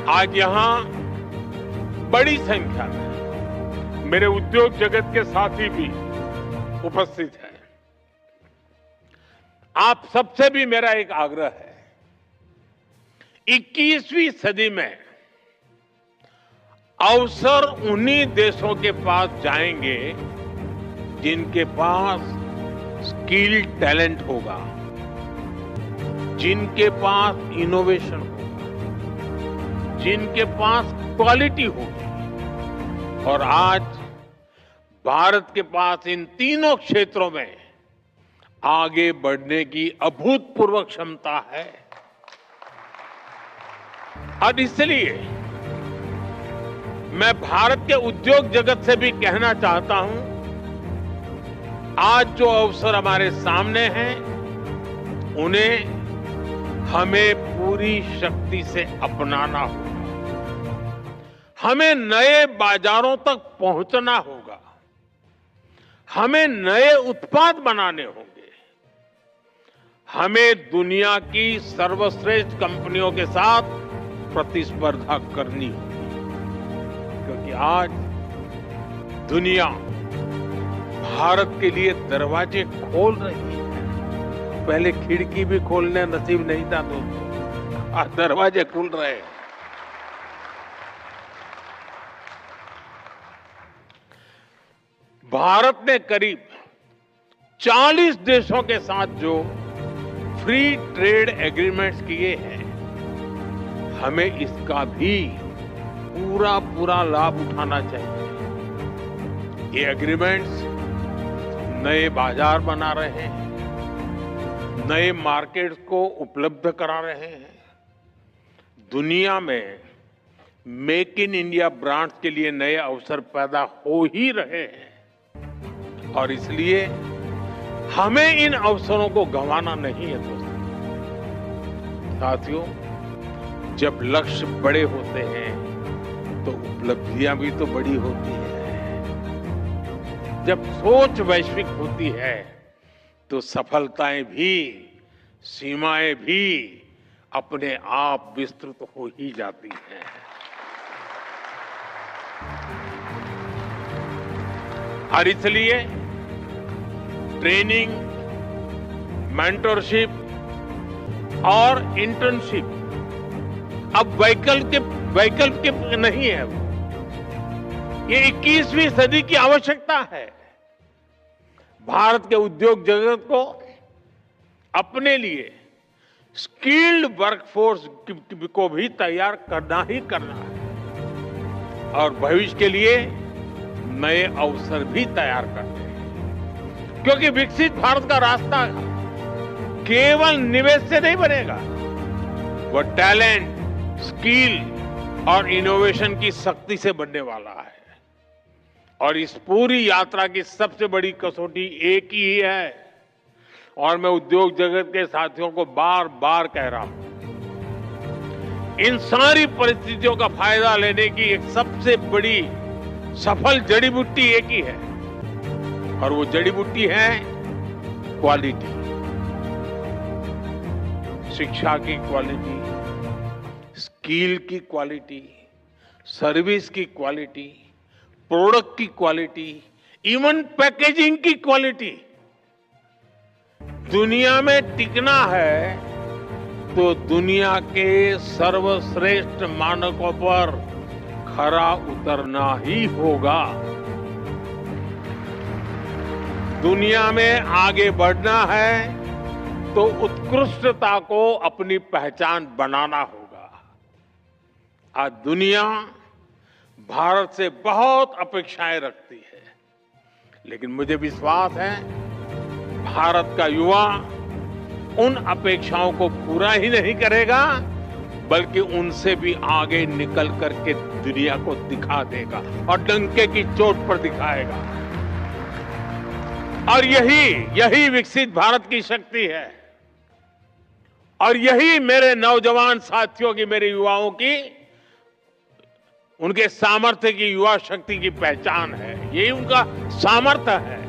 आज यहां बड़ी संख्या में मेरे उद्योग जगत के साथी भी उपस्थित हैं। आप सबसे भी मेरा एक आग्रह है, 21वीं सदी में अवसर उन्हीं देशों के पास जाएंगे जिनके पास स्किल टैलेंट होगा, जिनके पास इनोवेशन होगा, जिनके पास क्वालिटी होगी। और आज भारत के पास इन तीनों क्षेत्रों में आगे बढ़ने की अभूतपूर्व क्षमता है। और इसलिए मैं भारत के उद्योग जगत से भी कहना चाहता हूं, आज जो अवसर हमारे सामने हैं, उन्हें हमें पूरी शक्ति से अपनाना होगा। हमें नए बाजारों तक पहुंचना होगा। हमें नए उत्पाद बनाने होंगे। हमें दुनिया की सर्वश्रेष्ठ कंपनियों के साथ प्रतिस्पर्धा करनी होगी, क्योंकि आज दुनिया भारत के लिए दरवाजे खोल रही है। पहले खिड़की भी खोलने नसीब नहीं था दोस्तों, आज दरवाजे खुल रहे हैं। भारत ने करीब 40 देशों के साथ जो फ्री ट्रेड एग्रीमेंट्स किए हैं, हमें इसका भी पूरा लाभ उठाना चाहिए। ये एग्रीमेंट्स नए बाजार बना रहे हैं, नए मार्केट्स को उपलब्ध करा रहे हैं, दुनिया में मेक इन इंडिया ब्रांड्स के लिए नए अवसर पैदा हो ही रहे हैं। और इसलिए हमें इन अवसरों को गंवाना नहीं है दोस्तों। साथियों, जब लक्ष्य बड़े होते हैं तो उपलब्धियां भी तो बड़ी होती है। जब सोच वैश्विक होती है तो सफलताएं भी, सीमाएं भी अपने आप विस्तृत हो ही जाती हैं। और इसलिए ट्रेनिंग, मेंटरशिप और इंटर्नशिप अब वैकल्पिक नहीं है। ये 21वीं सदी की आवश्यकता है। भारत के उद्योग जगत को अपने लिए स्किल्ड वर्कफोर्स को भी तैयार करना ही करना है और भविष्य के लिए नए अवसर भी तैयार करने हैं। क्योंकि विकसित भारत का रास्ता केवल निवेश से नहीं बनेगा, वो टैलेंट, स्किल और इनोवेशन की शक्ति से बनने वाला है। और इस पूरी यात्रा की सबसे बड़ी कसौटी एक ही है, और मैं उद्योग जगत के साथियों को बार बार कह रहा हूं, इन सारी परिस्थितियों का फायदा लेने की एक सबसे बड़ी सफल जड़ी बूटी एक ही है, और वो जड़ी बूटी है क्वालिटी। शिक्षा की क्वालिटी, स्किल की क्वालिटी, सर्विस की क्वालिटी, प्रोडक्ट की क्वालिटी, इवन पैकेजिंग की क्वालिटी। दुनिया में टिकना है तो दुनिया के सर्वश्रेष्ठ मानकों पर खरा उतरना ही होगा। दुनिया में आगे बढ़ना है तो उत्कृष्टता को अपनी पहचान बनाना होगा। आज दुनिया भारत से बहुत अपेक्षाएं रखती है, लेकिन मुझे विश्वास है भारत का युवा उन अपेक्षाओं को पूरा ही नहीं करेगा, बल्कि उनसे भी आगे निकल करके दुनिया को दिखा देगा और डंके की चोट पर दिखाएगा। और यही विकसित भारत की शक्ति है, और यही मेरे नौजवान साथियों की, मेरे युवाओं की, उनके सामर्थ्य की, युवा शक्ति की पहचान है। यही उनका सामर्थ्य है।